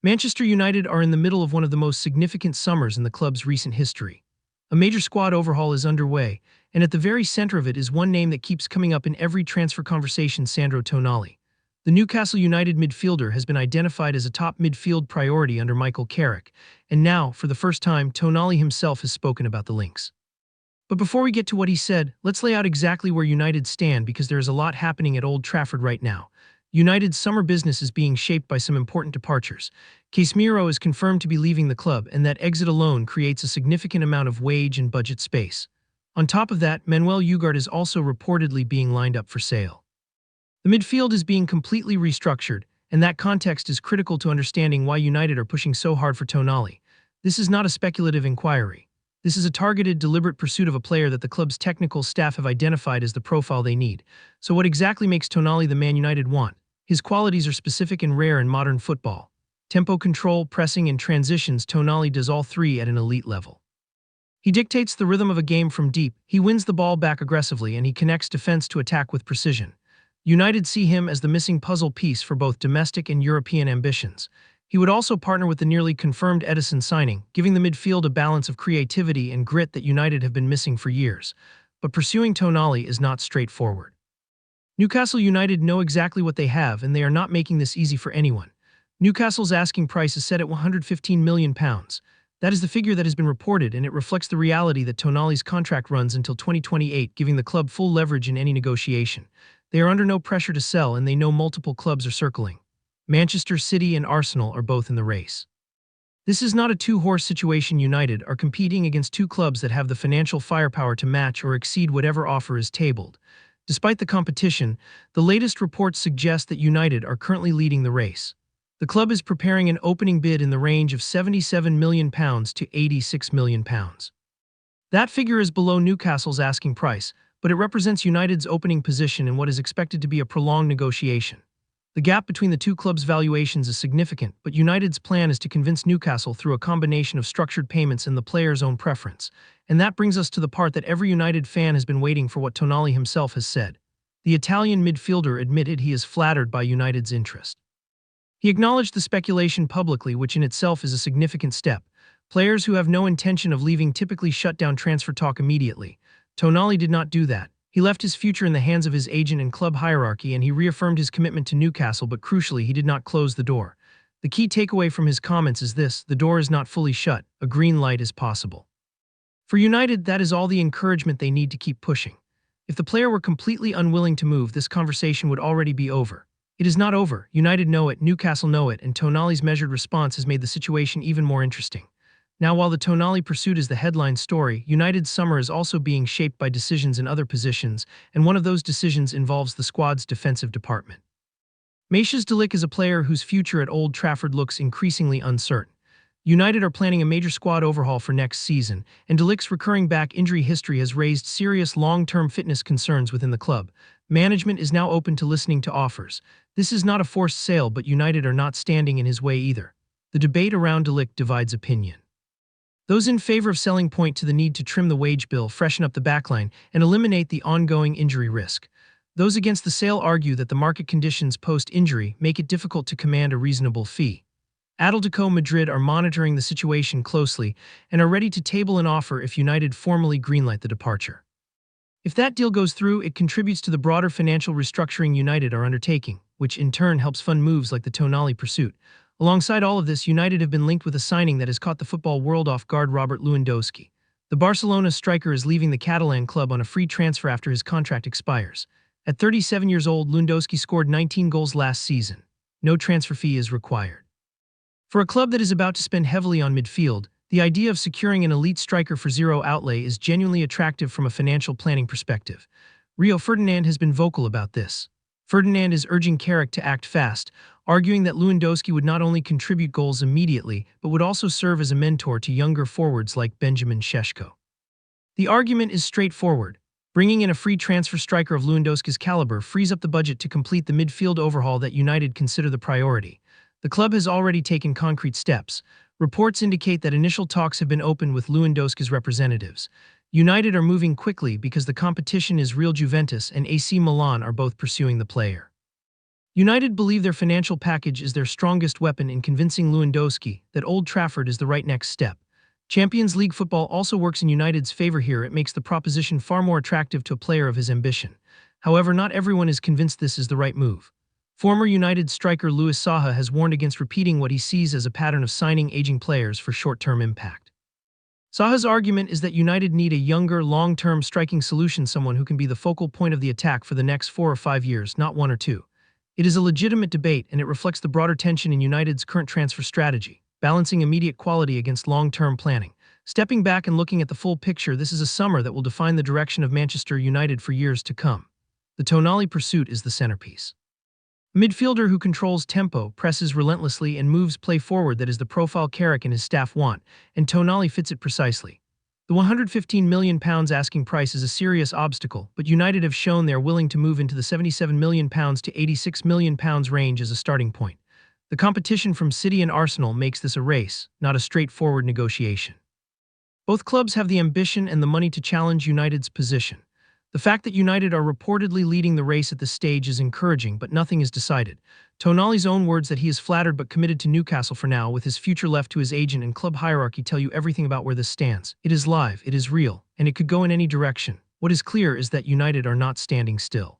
Manchester United are in the middle of one of the most significant summers in the club's recent history. A major squad overhaul is underway, and at the very center of it is one name that keeps coming up in every transfer conversation: Sandro Tonali. The Newcastle United midfielder has been identified as a top midfield priority under Michael Carrick, and now, for the first time, Tonali himself has spoken about the links. But before we get to what he said, let's lay out exactly where United stand, because there is a lot happening at Old Trafford right now. United's summer business is being shaped by some important departures. Casemiro is confirmed to be leaving the club, and that exit alone creates a significant amount of wage and budget space. On top of that, Manuel Ugarte is also reportedly being lined up for sale. The midfield is being completely restructured, and that context is critical to understanding why United are pushing so hard for Tonali. This is not a speculative inquiry. This is a targeted, deliberate pursuit of a player that the club's technical staff have identified as the profile they need. So what exactly makes Tonali the man United want? His qualities are specific and rare in modern football. Tempo control, pressing, and transitions. Tonali does all three at an elite level. He dictates the rhythm of a game from deep, he wins the ball back aggressively, and he connects defense to attack with precision. United see him as the missing puzzle piece for both domestic and European ambitions. He would also partner with the nearly confirmed Edison signing, giving the midfield a balance of creativity and grit that United have been missing for years. But pursuing Tonali is not straightforward. Newcastle United know exactly what they have, and they are not making this easy for anyone. Newcastle's asking price is set at £115 million. That is the figure that has been reported, and it reflects the reality that Tonali's contract runs until 2028, giving the club full leverage in any negotiation. They are under no pressure to sell, and they know multiple clubs are circling. Manchester City and Arsenal are both in the race. This is not a two-horse situation. United are competing against two clubs that have the financial firepower to match or exceed whatever offer is tabled. Despite the competition, the latest reports suggest that United are currently leading the race. The club is preparing an opening bid in the range of £77 million to £86 million. That figure is below Newcastle's asking price, but it represents United's opening position in what is expected to be a prolonged negotiation. The gap between the two clubs' valuations is significant, but United's plan is to convince Newcastle through a combination of structured payments and the player's own preference. And that brings us to the part that every United fan has been waiting for: what Tonali himself has said. The Italian midfielder admitted he is flattered by United's interest. He acknowledged the speculation publicly, which in itself is a significant step. Players who have no intention of leaving typically shut down transfer talk immediately. Tonali did not do that. He left his future in the hands of his agent and club hierarchy, and he reaffirmed his commitment to Newcastle, but crucially, he did not close the door. The key takeaway from his comments is this: the door is not fully shut, a green light is possible. For United, that is all the encouragement they need to keep pushing. If the player were completely unwilling to move, this conversation would already be over. It is not over. United know it, Newcastle know it, and Tonali's measured response has made the situation even more interesting. Now, while the Tonali pursuit is the headline story, United's summer is also being shaped by decisions in other positions, and one of those decisions involves the squad's defensive department. Matthijs de Ligt is a player whose future at Old Trafford looks increasingly uncertain. United are planning a major squad overhaul for next season, and de Ligt's recurring back injury history has raised serious long-term fitness concerns within the club. Management is now open to listening to offers. This is not a forced sale, but United are not standing in his way either. The debate around de Ligt divides opinion. Those in favor of selling point to the need to trim the wage bill, freshen up the backline, and eliminate the ongoing injury risk. Those against the sale argue that the market conditions post-injury make it difficult to command a reasonable fee. Atletico Madrid are monitoring the situation closely and are ready to table an offer if United formally greenlight the departure. If that deal goes through, it contributes to the broader financial restructuring United are undertaking, which in turn helps fund moves like the Tonali pursuit. Alongside all of this, United have been linked with a signing that has caught the football world off guard: Robert Lewandowski. The Barcelona striker is leaving the Catalan club on a free transfer after his contract expires. At 37 years old, Lewandowski scored 19 goals last season. No transfer fee is required. For a club that is about to spend heavily on midfield, the idea of securing an elite striker for zero outlay is genuinely attractive from a financial planning perspective. Rio Ferdinand has been vocal about this. Ferdinand is urging Carrick to act fast, arguing that Lewandowski would not only contribute goals immediately, but would also serve as a mentor to younger forwards like Benjamin Šeško. The argument is straightforward. Bringing in a free transfer striker of Lewandowski's caliber frees up the budget to complete the midfield overhaul that United consider the priority. The club has already taken concrete steps. Reports indicate that initial talks have been opened with Lewandowski's representatives. United are moving quickly because the competition is real. Juventus and AC Milan are both pursuing the player. United believe their financial package is their strongest weapon in convincing Lewandowski that Old Trafford is the right next step. Champions League football also works in United's favor here. It makes the proposition far more attractive to a player of his ambition. However, not everyone is convinced this is the right move. Former United striker Louis Saha has warned against repeating what he sees as a pattern of signing aging players for short-term impact. Saha's argument is that United need a younger, long-term striking solution, someone who can be the focal point of the attack for the next 4 or 5 years, not 1 or 2. It is a legitimate debate, and it reflects the broader tension in United's current transfer strategy, balancing immediate quality against long-term planning. Stepping back and looking at the full picture, this is a summer that will define the direction of Manchester United for years to come. The Tonali pursuit is the centerpiece. A midfielder who controls tempo, presses relentlessly, and moves play forward, that is the profile Carrick and his staff want, and Tonali fits it precisely. The £115 million asking price is a serious obstacle, but United have shown they are willing to move into the £77 million to £86 million range as a starting point. The competition from City and Arsenal makes this a race, not a straightforward negotiation. Both clubs have the ambition and the money to challenge United's position. The fact that United are reportedly leading the race at this stage is encouraging, but nothing is decided. Tonali's own words that he is flattered but committed to Newcastle for now, with his future left to his agent and club hierarchy, tell you everything about where this stands. It is live, it is real, and it could go in any direction. What is clear is that United are not standing still.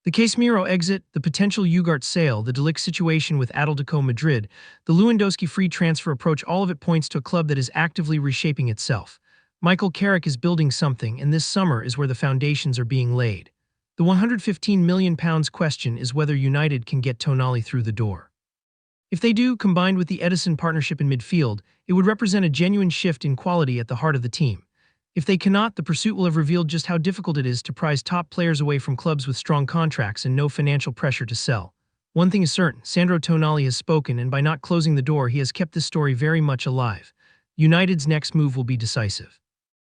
The Casemiro exit, the potential Ugarte sale, the De Ligt situation with Atletico Madrid, the Lewandowski free transfer approach, all of it points to a club that is actively reshaping itself. Michael Carrick is building something, and this summer is where the foundations are being laid. The £115 million question is whether United can get Tonali through the door. If they do, combined with the Edison partnership in midfield, it would represent a genuine shift in quality at the heart of the team. If they cannot, the pursuit will have revealed just how difficult it is to prize top players away from clubs with strong contracts and no financial pressure to sell. One thing is certain, Sandro Tonali has spoken, and by not closing the door, he has kept this story very much alive. United's next move will be decisive.